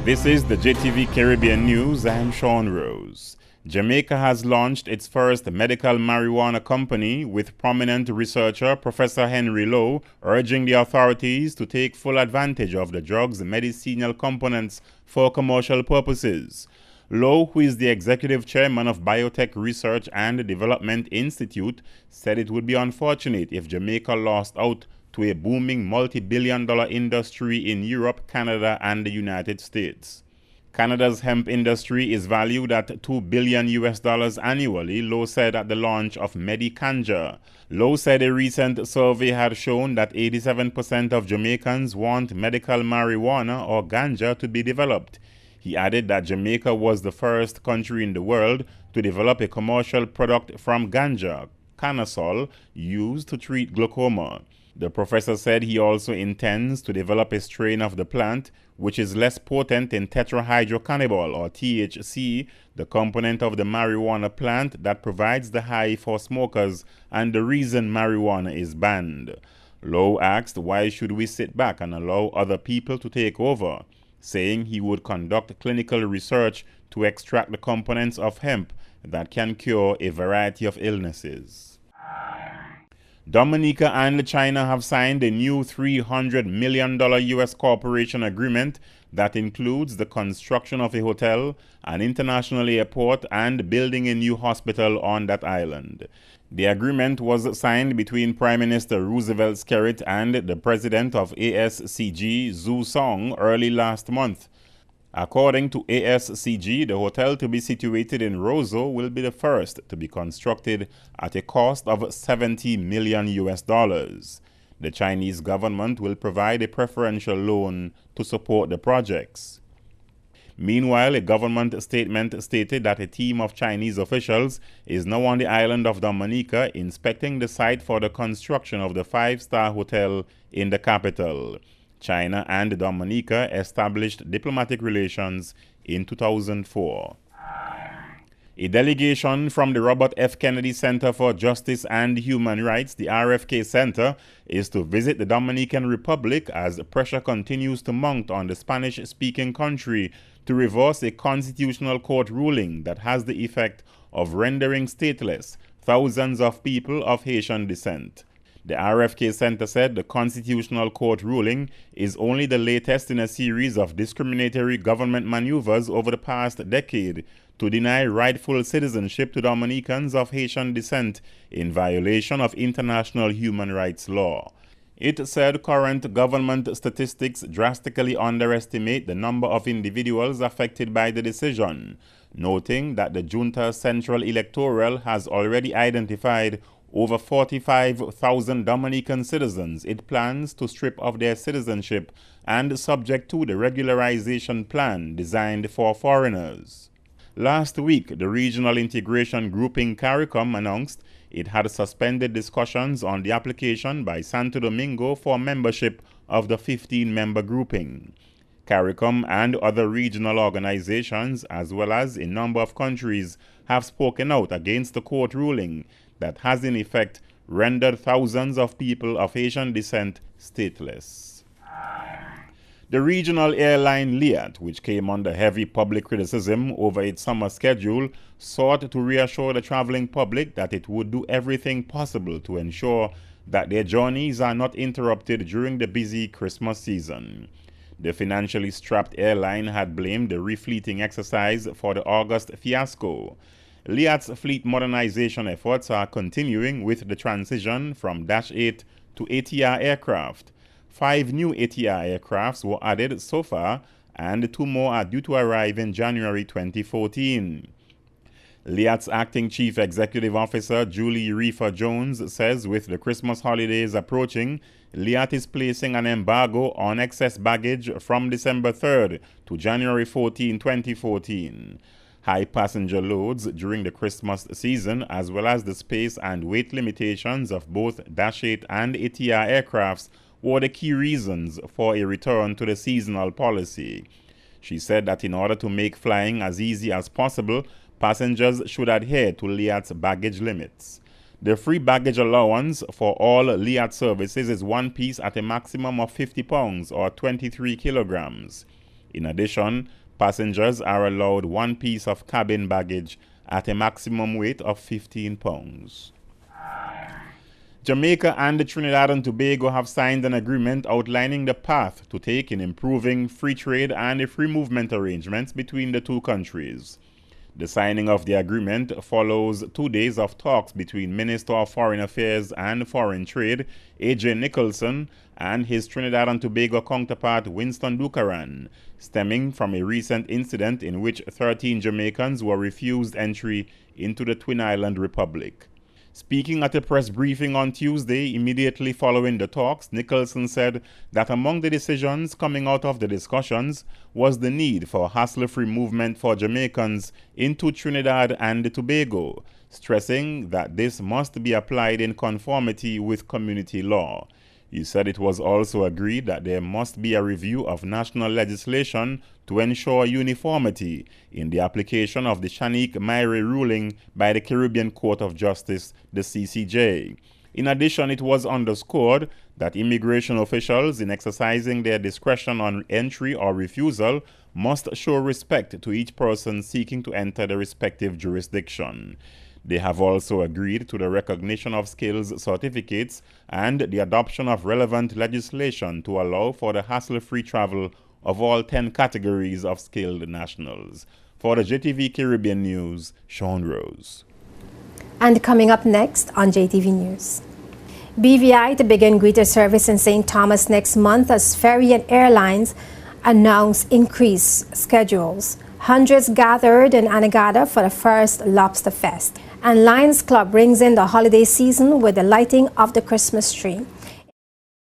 This is the JTV Caribbean News. I'm Sean Rose. Jamaica has launched its first medical marijuana company, with prominent researcher Professor Henry Lowe urging the authorities to take full advantage of the drug's medicinal components for commercial purposes. Lowe, who is the executive chairman of Biotech Research and Development Institute, said it would be unfortunate if Jamaica lost out to a booming multi-billion-dollar industry in Europe, Canada, and the United States. Canada's hemp industry is valued at $2 billion annually, Lowe said at the launch of Medicanja. Lowe said a recent survey had shown that 87% of Jamaicans want medical marijuana or ganja to be developed. He added that Jamaica was the first country in the world to develop a commercial product from ganja, Canasol, used to treat glaucoma. The professor said he also intends to develop a strain of the plant which is less potent in tetrahydrocannabinol, or THC, the component of the marijuana plant that provides the high for smokers and the reason marijuana is banned. Lowe asked why should we sit back and allow other people to take over, saying he would conduct clinical research to extract the components of hemp that can cure a variety of illnesses. Dominica and China have signed a new $300 million U.S. cooperation agreement that includes the construction of a hotel, an international airport, and building a new hospital on that island. The agreement was signed between Prime Minister Roosevelt Skerrit and the president of ASCG, Zhu Song, early last month. According to ASCG, the hotel to be situated in Roseau will be the first to be constructed at a cost of $70 million. The Chinese government will provide a preferential loan to support the projects. Meanwhile, a government statement stated that a team of Chinese officials is now on the island of Dominica inspecting the site for the construction of the five-star hotel in the capital. China and Dominica established diplomatic relations in 2004. A delegation from the Robert F. Kennedy Center for Justice and Human Rights, the RFK Center, is to visit the Dominican Republic as pressure continues to mount on the Spanish-speaking country to reverse a constitutional court ruling that has the effect of rendering stateless thousands of people of Haitian descent. The RFK Center said the Constitutional Court ruling is only the latest in a series of discriminatory government maneuvers over the past decade to deny rightful citizenship to Dominicans of Haitian descent in violation of international human rights law. It said current government statistics drastically underestimate the number of individuals affected by the decision, noting that the junta's Central Electoral has already identified over 45,000 Dominican citizens it plans to strip of their citizenship and subject to the regularization plan designed for foreigners. Last week, the regional integration grouping CARICOM announced it had suspended discussions on the application by Santo Domingo for membership of the 15-member grouping. CARICOM and other regional organizations, as well as a number of countries, have spoken out against the court ruling that has in effect rendered thousands of people of Haitian descent stateless. The regional airline LIAT, which came under heavy public criticism over its summer schedule, sought to reassure the traveling public that it would do everything possible to ensure that their journeys are not interrupted during the busy Christmas season. The financially strapped airline had blamed the refleeting exercise for the August fiasco. LIAT's fleet modernization efforts are continuing with the transition from Dash 8 to ATR aircraft. 5 new ATR aircrafts were added so far, and 2 more are due to arrive in January 2014. LIAT's acting chief executive officer, Julie Reefer Jones, says with the Christmas holidays approaching, LIAT is placing an embargo on excess baggage from December 3rd to January 14, 2014. High passenger loads during the Christmas season, as well as the space and weight limitations of both Dash 8 and ATR aircrafts, were the key reasons for a return to the seasonal policy. She said that in order to make flying as easy as possible, passengers should adhere to LIAT's baggage limits. The free baggage allowance for all LIAT services is one piece at a maximum of 50 pounds or 23 kilograms. In addition, passengers are allowed one piece of cabin baggage at a maximum weight of 15 pounds. Jamaica and Trinidad and Tobago have signed an agreement outlining the path to take in improving free trade and free movement arrangements between the two countries. The signing of the agreement follows 2 days of talks between Minister of Foreign Affairs and Foreign Trade, A.J. Nicholson, and his Trinidad and Tobago counterpart Winston Bucharan, stemming from a recent incident in which 13 Jamaicans were refused entry into the Twin Island Republic. Speaking at a press briefing on Tuesday immediately following the talks, Nicholson said that among the decisions coming out of the discussions was the need for hassle-free movement for Jamaicans into Trinidad and Tobago, stressing that this must be applied in conformity with community law. He said it was also agreed that there must be a review of national legislation to ensure uniformity in the application of the Shanique Myrie ruling by the Caribbean Court of Justice, the CCJ. In addition, it was underscored that immigration officials, in exercising their discretion on entry or refusal, must show respect to each person seeking to enter the respective jurisdiction. They have also agreed to the recognition of skills certificates and the adoption of relevant legislation to allow for the hassle-free travel of all 10 categories of skilled nationals. For the JTV Caribbean News, Sean Rose. And coming up next on JTV News. BVI to begin greeter service in St. Thomas next month as ferry and airlines announce increased schedules. Hundreds gathered in Anegada for the first Lobster Fest. And Lions Club brings in the holiday season with the lighting of the Christmas tree.